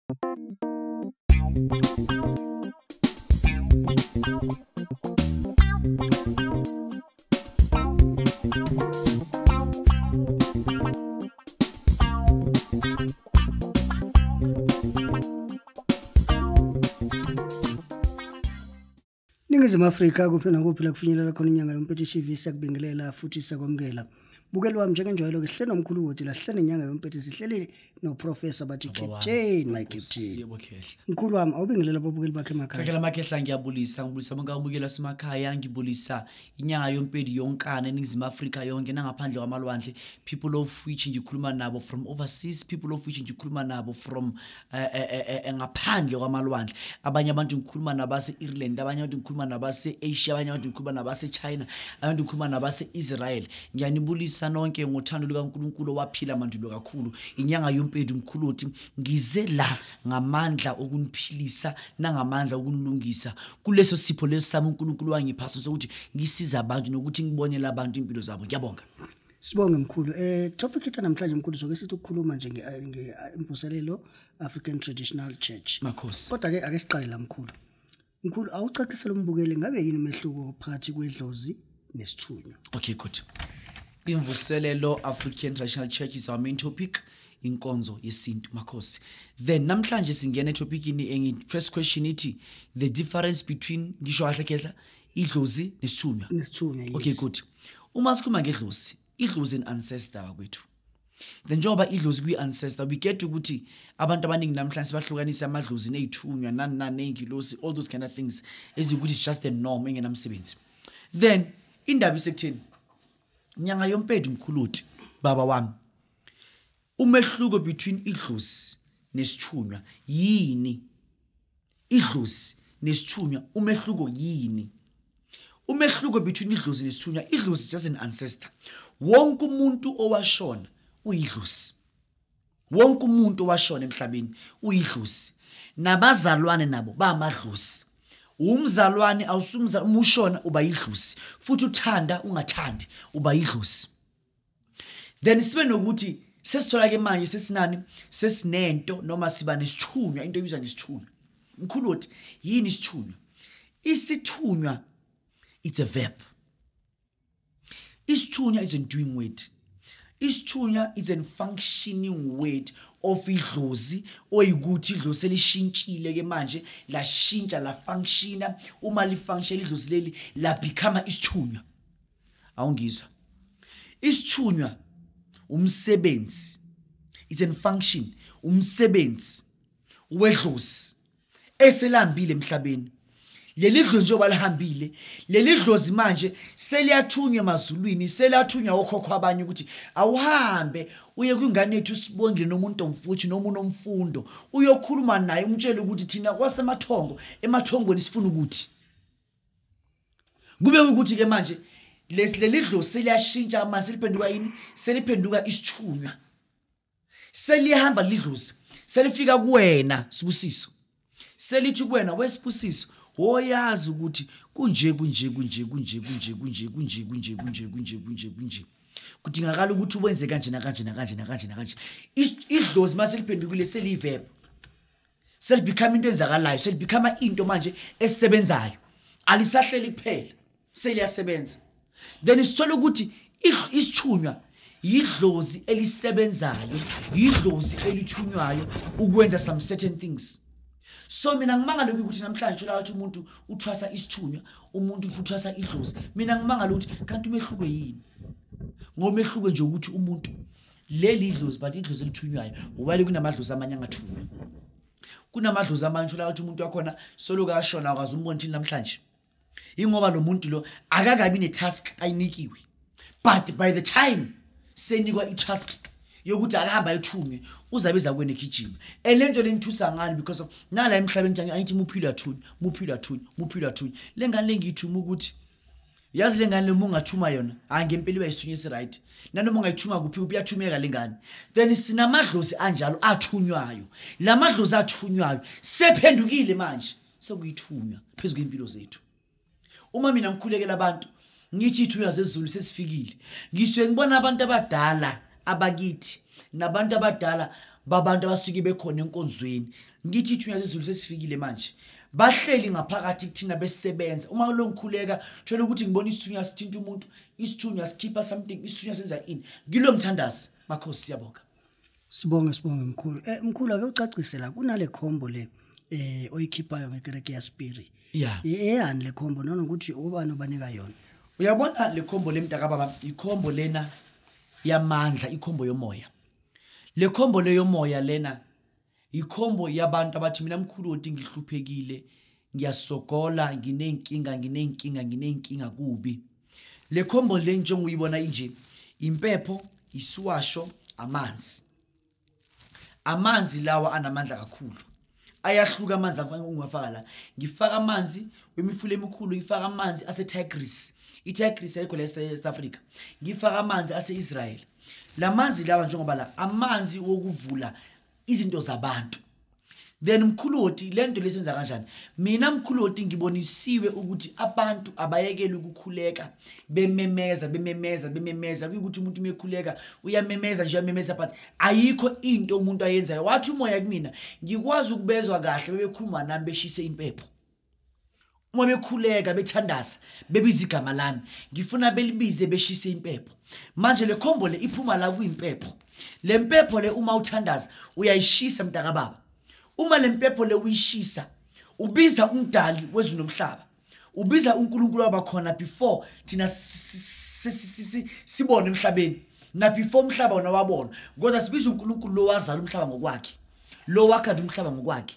Ningizimu Afrika kuphela kuphela kufinyelela khona inyanga yompethu TV sakubingelela futhi sakwamukela. Bukeli wami njengenjwayelo ke sihlele nomkhulu wethu la sihlele inyanga yompethu sihlele no professor bathi Captain my Captain. Yebo khehla. Mkhulu wami awubingelela babukeli bakhe emakhaya. Khehla makhehla ngiyabulisa bonke semakhaya ngibulisa inyanga yompethu yonkana eningizimu Afrika yonke nangaphandle kwamalwandle, people of which ngikhuluma nabo from overseas, people of which ngikhuluma nabo from ngaphandle kwamalwandle. Abanye abantu ngikhuluma nabase Ireland, abanye abantu ngikhuluma nabase Asia, abanye abantu ngikhuluma nabase China, abantu ngikhuluma nabase Israel. Ngiyanibulisa nonke ngothando lukaNkulunkulu waphila mandulo kakhulu. Inyanga yompethu mkhulu uthi ngize la ngamandla okuniphilisa nangamandla okunilungisa. Kuleso sipho lesami uNkulunkulu wangiphaso sokuthi ngisiza abantu nokuthi ngibonele abantu impilo zabo. Ngiyabonga. Sibonge mkhulu. Topic ethu namhlanje mkhulu soke sithi ukukhuluma nje Imvuselelo African Traditional Church. Makhosi. Kodwa ke ake siqale la mkhulu. Mkhulu awucacisele umbukeli ngabe yini umehluko phakathi kwedlozi nesithunywa? Okay, good. Imvuselelo African Traditional Church is our main topic. Inkonzo yesintu makhosi. Then namhlanje singena etopicini first question ithi the difference between ngisho kahle khehla idlozi nesithunywa. Nesithunywa, yes. Okay, good. Uma sikhuluma ngedlozi, idlozi an ancestor bakwethu. Then njengoba idlozi kuyi ancestor, we get ukuthi abantu abaningi namhlanje sibahlukanisa amadlozi nezithunywa nengilosi, all those kind of things ezikuthi it's just a norm engenamsebenzi. Then indaba isekutheni nyanga yompethu mkhuluti baba wami, umehluko between idlozi nesithunywa yini? Idlozi nesithunywa umehluko yini? Umehluko between idlozi nesithunywa, idlozi is just an ancestor. Wonke umuntu owashona uyidlozi. Wonke umuntu owashona emhlabeni uyidlozi. Nabazalwane nabo bamadlozi. Umzalwane awusumzalwane umushona uba yidlozi. Futhi uthanda ungathandi uba yidlozi. Then sibe nokuthi sesithola ke manje sesinento noma siba nesithunywa, into ebizwa ngesithunywa. Mkhulu uthi yini isithunywa? Isithunywa it's a verb. Isithunywa is a doing word. Isithunywa is a functioning word of idlozi oyikuthi idlozi selishintshile ke manje la shintsha la functiona. Uma li function idlozi leli la become isithunywa. Awungizwa? Isithunywa umsebenzi, it's a function, umsebenzi wedlozi eselambile emhlabeni. Leli dlozi njengoba lihambile, leli dlozi manje seliyathunywa emazulwini, seliyathunywa okhokho abanye ukuthi awuhambe uye kwingane yethu Sibongile nomuntu omfuthi nomuntu omfundo uyokhuluma naye umtshele ukuthi thina kwasemathongo emathongweni sifuna ukuthi kube ukuthi ke manje leli dlozi seliyashintsha amase liphenduka yini? Seliphenduka isithunywa. Selihamba lidlozi, selifika kuwena Sibusiso. Selithi kuwena weSibusiso, oyazi ukuthi kunje. Kudingakala ukuthi uwenze kanje nakanje. Idlozi mase liphendukile seliverb. Selibecome into enzakalayo, selibecome into manje esebenzayo. Alisahleli kuphela, seliyasebenza. Then isithola ukuthi isithunywa yidlozi elisebenzayo, yidlozi elithunywayo ukwenza some certain things. So mina ngimangala ukuthi namhlanje uthola ukuthi umuntu uthwasa isithunywa, umuntu uthwasa idlozi. Mina ngimangala ukuthi kanti umehluko yini? Ngomehluko nje ukuthi umuntu leli idlozi but idlozi elithunywayo ubale kunamadlozi amanye angathunywa. Kunamadlozi amanye uthola ukuthi umuntu wakhona solo kashona akwazi umbona thini namhlanje. Ingoba lo muntu lo akakabi netask ayinikiwe. But by the time senikwa itask yokuthi akahamba ayithunywe uzabeza kwene kitchen. Elento lengithusa ngani because of nala emhlabeni nje angithi muphila thunywa. Lengane lengithuma ukuthi yazi lengane lemungathuma yona angempela iba isithunywe esiright. Nanoma ungayithuma kuphi uyathumeka lengane. Then sinamadlozi anjalo athunywayo. Lamadlozi athunywayo sephendukile manje sekuyithunywa phezulu kwempilo zethu. Uma mina ngikhulekela abantu ngithi ithunywa zezulu sesifikile, ngiswe ngibona abantu abadala abakithi nabantu abadala babantu abasuke bekhona enkonzweni. Ngithi ithunya sezulu sesifikile manje. Bahleli ngaphakathi kuthina besebenza. Uma lo ngikhuleka thola ukuthi ngibona isithunya sithinta umuntu, isithunya sikhipha something, isithunya senza ini. Ngilo mthandazi. Makhosi siyabonga. Sibonge mkhulu. Mkhulu ake ucacise la kunale khombo le oyikhiphayo ngekereke ya Spirit. Yeah. Eyani le khombo nona ukuthi ubani obanika yona. Uyabona le khombo lemntaka baba, ikhombo lena yamandla, ikhombo yomoya. Le khombo le yomoya lena ikhombo yabantu abathi mina mkhulu oti ngihluphekile, ngiyasogola, nginenkinga kubi. Le khombo le njenguyibona inje, impepho, iswasho, amanzi. Amanzi lawa anamandla kakhulu. Ayahluka amanzi ungafaka la. Ngifaka amanzi wemifule emikhulu, ngifaka amanzi ase Tigris. I-Tigris ayikho la South Africa. Ngifaka amanzi ase Israel. La manzi lawa njengoba la amanzi wokuvula izinto zabantu. Then mkhuloti lento lesenza kanjani? Mina mkhuloti ngibonisiwe ukuthi abantu abayekele ukukhuleka bememeza ukuthi umuntu umekhuleka uyamemeza nje uyamemeza but ayikho into umuntu ayenzayo. Wathi umoya kumina ngikwazi ukubezwa kahle bebekhuluma nami beshise impepho. Uma bekhuleka bethandaza bebiza igama lami ngifuna belibize beshise impepho. Manje le khombo le iphuma la kuimpepho. Le mpepho le uma uthandaza uyayishisa mntaka baba. Uma le mpepho le uyishisa ubiza umdali wezulu nomhlaba. Ubiza uNkulunkulu abakhona before thina sibone emhlabeni. Na before umhlaba wona wabona. Kodwa sibiza uNkulunkulu lo wazala umhlaba ngokwakhe. Lo wakha umhlaba ngokwakhe.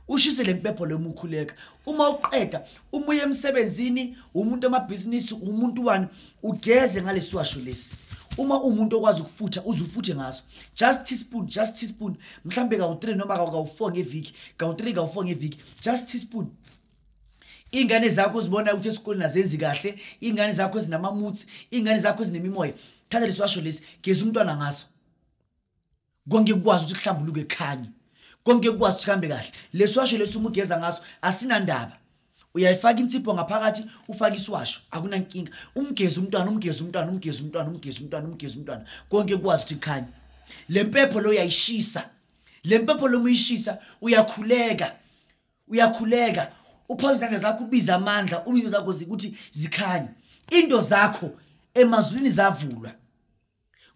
Ushise le mpepho le umukhuleka. Uma uqeda umuye emsebenzini, umuntu amabhizinisi, umuntu wani ugeze ngalesiwasho lesi. Uma umuntu okwazi ukufutha uzufuthe ngaso. Just teaspoon. Mhlambe ka u3 noma ka u4 ngeviki, ka u3 ka u4 ngeviki. Just teaspoon. Ingane zakho uzibona ukuthi esikoleni azenzi kahle, ingane zakho zinamamutsi, ingane zakho zinemimoya. Thatha lesiwasho lesi, geza umntwana ngaso. Konke kukwazi ukuthi kuhlambuluke ekhanye. Konke kukwazi ukuthi kuhambe kahle. Lesiwasho lesi umuntu ugeza ngaso asinandaba. Uyayifaka insipho ngaphakathi ufaka iswasho akunankinga. Umgeza umntwana. Konke kukwazi ukuthi kukhanye. Le mpepho lo uyayishisa. Le mpepho lo uyishisa uyakhuleka. Uphawu izandla zakho ubiza amandla, ubiza zakho ukuthi zikhanye. Into zakho emazulwini zavulwa.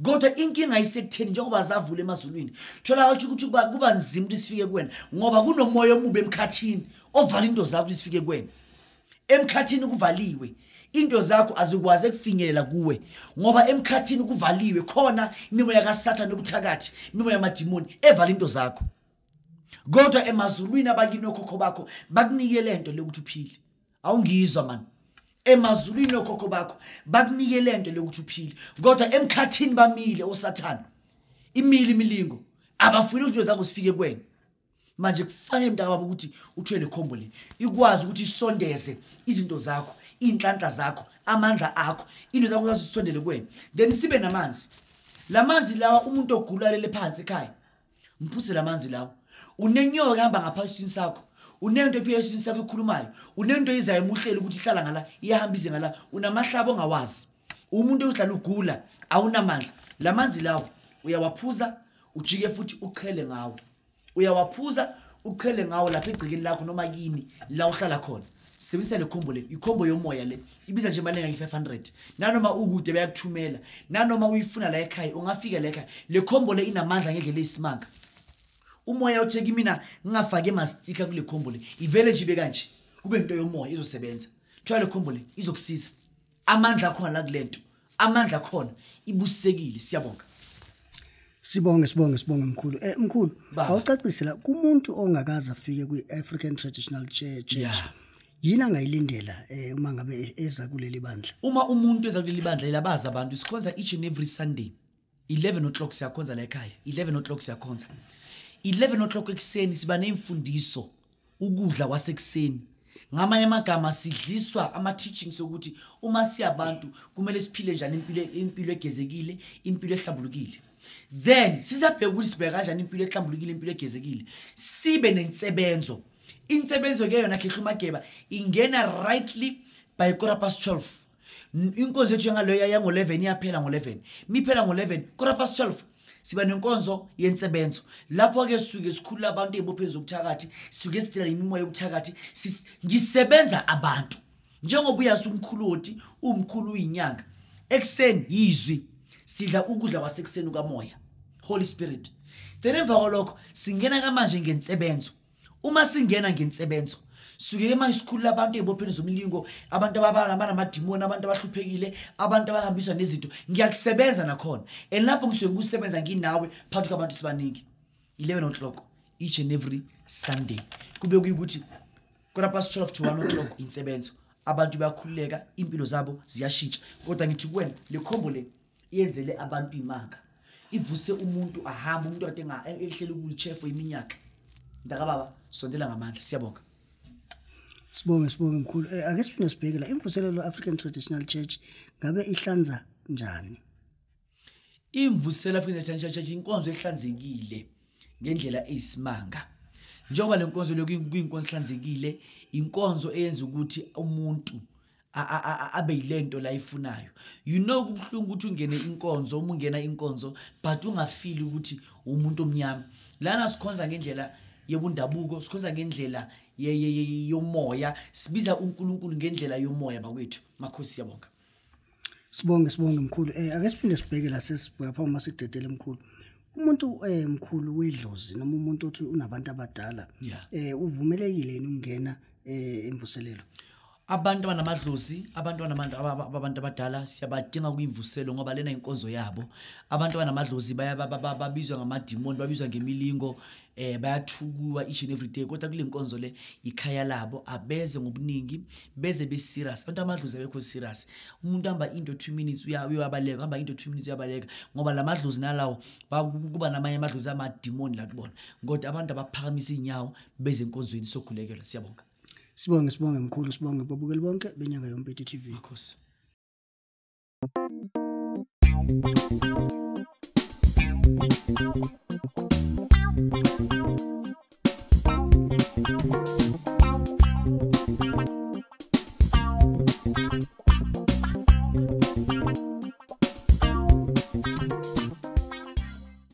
Kodwa inkinga ayisekutheni njengoba zavula emazulwini. Thola ukuthi kuba nzima ukuthi sifike kuwena ngoba kunomoya omubi emkhathini ovala into zakho ukuthi sifike kuwena. Emkhathini kuvaliwe. Into zakho azikwazi ukufinyelela kuwe ngoba emkhathini kuvaliwe khona imimoya kaSathane obuthakathi, imimoya yamadimoni evala into zakho. Kodwa emazulwini abakini okhokho bakho bakunike lento lokuthi uphile. Awungizwa man. Emazulwini okhokho bakho bakunike lento lokuthi uphile. Kodwa emkhathini bamile oSathane. Imili imilingo abafuna ukuthi zakho sifike kuwena. Manje kufanele mntaka baba ukuthi uthwele khombo le. Ikwazi ukuthi isondeze izinto zakho, inhlanhla zakho, amandla akho, into zakho uzisondele kuwena. Then sibe namanzi. Lamanzi lawa umuntu ogulale phansi ekhaya. Mphuse lamanzi lawa. Unenyoka hamba ngaphansi sakho. Unento ephezulu sakho ekhulumayo. Unento izayo emuhlela ukuthi ihlala ngala, iyahamba ize ngala. Unamahlabo ongawazi. Umuntu uhlala ugula, awunamandla. Lamanzi lawo uyawaphuza, ujike futhi uchele ngawo. Uyawaphuza, uchele ngawo lapha egcikeni lakho noma kini la uhlala khona. Sebenzisa le khombo le, ikhombo yomoya le. Ibiza nje imali enga500. Nanoma ukude bayakuthumela, nanoma uyifuna la ekhaya, ungafika la ekhaya. Le khombo le inamandla ngendlela esimanga. Umoya utheki mina ngingafake mastika kule khombo le. Ivele nje bekanje. Kube into yomoya izosebenza. Thola le khombo le izokusiza. Amandla khona la kulento. Amandla khona ibusekile. Siyabonga. Sibonge mkhulu. Mkhulu, awucacise la kumuntu ongakaza afike kwi-African Traditional Church. Yini angayilindela uma ngabe eza kuleli bandla? Uma umuntu eza kuleli bandla labaza abantu sikhonza each and every Sunday. 11 o'clock siyakhonza la ekhaya. 11 o'clock siyakhonza. 11 o'clock ekseni siba nemfundiso ukudla kwasekuseni. Ngamanye amagama sidliswa ama teachings ukuthi uma siyabantu kumele siphile njani impilo egezekile, impilo ehlambulukile. Then sizabheka ukuthi sibheka kanjani impilo ehlambulukile, impilo egezekile. Sibe nensebenzo. Insebenzo ke yona khehumageba ingena rightly by 12:15. Inkonzo yethu ngaloya yango11 iyaphela ngo11. Miphela ngo11 12:12 siba nenkonzo yensebenzo lapho ke sisuke sikhulula abantu ezibopheni zokuthakathi sisuke sidila imimoya yokuthakathi ngisebenza abantu njengoba uyazi umkhuloti umkhulu uyinyanga ekseni yizwi sidla ukudla kwasekuseni kamoya Holy Spirit then emva kwalokho singena kamanje ngensebenzo uma singena ngensebenzo suke manje sikhulula abantu ezibopheni zomlingo abantu abanamadimoni abantu abahluphekile abantu abahambiswa nezinto ngiyakusebenza nakhona lapho ngisuke ukusebenza nginawe phakathi kwabantu sibaningi 11 o'clock each and every Sunday kube kuyikuthi kodwa past 12 to 1 o'clock insebenzo abantu bayakhululeka impilo zabo ziyashintsha kodwa ngithi kuwena le khombo le iyenzele abantu imanga ivuse umuntu ahamba umuntu ade ehlele ukuchef iminyaka ndaka baba sondela ngamandla siyabonga Sibonge mkhulu ake siphinde sibheke la Imvuselelo African Traditional Church ngabe ihlanza njani Imvuselelo African Traditional Church inkonzo ehlanzekile ngendlela eyisimanga njengoba lenkonzo lokuyinkonzo ehlanzekile inkonzo eyenza ukuthi umuntu abe yilento la ifunayo kubhlungu ukuthi ungene inkonzo uma ungena inkonzo but ungafili ukuthi umuntu omnyama lana sikhonza ngendlela yebundabuko sikhonza ngendlela yomoya sibiza uNkulunkulu ngendlela yomoya bakwethu makhosi siyabonga Sibonge mkhulu ake siphinde sibheke la sesibheka phambi masikudedele mkhulu umuntu mkhulu wedlozi noma umuntu othi unabantu abadala uvumelekile yini ukungena Imvuselelo abantu abanamadlozi abantu abantu abadala siyabadinga kuImvuselelo ngoba lena inkonzo yabo abantu abanamadlozi babizwa ngamadimoni babizwa ngemilingo bayathukuwa each and every day kodwa kule nkonzo le ikhaya labo abeze ngobuningi beze be serious abantu amadlozi abekho serious umuntu amba into 2 minutes uyabaleka amba into 2 minutes uyabaleka ngoba lamadlozi nalawo kuba namanye amadlozi amadimoni la kubona kodwa abantu abaphakamisa inyawo beze enkonzweni sokhulekela siyabonga Sibonge mkhulu sibonge babukeli bonke benyanga yoMPEDI TV makhosi Thank you.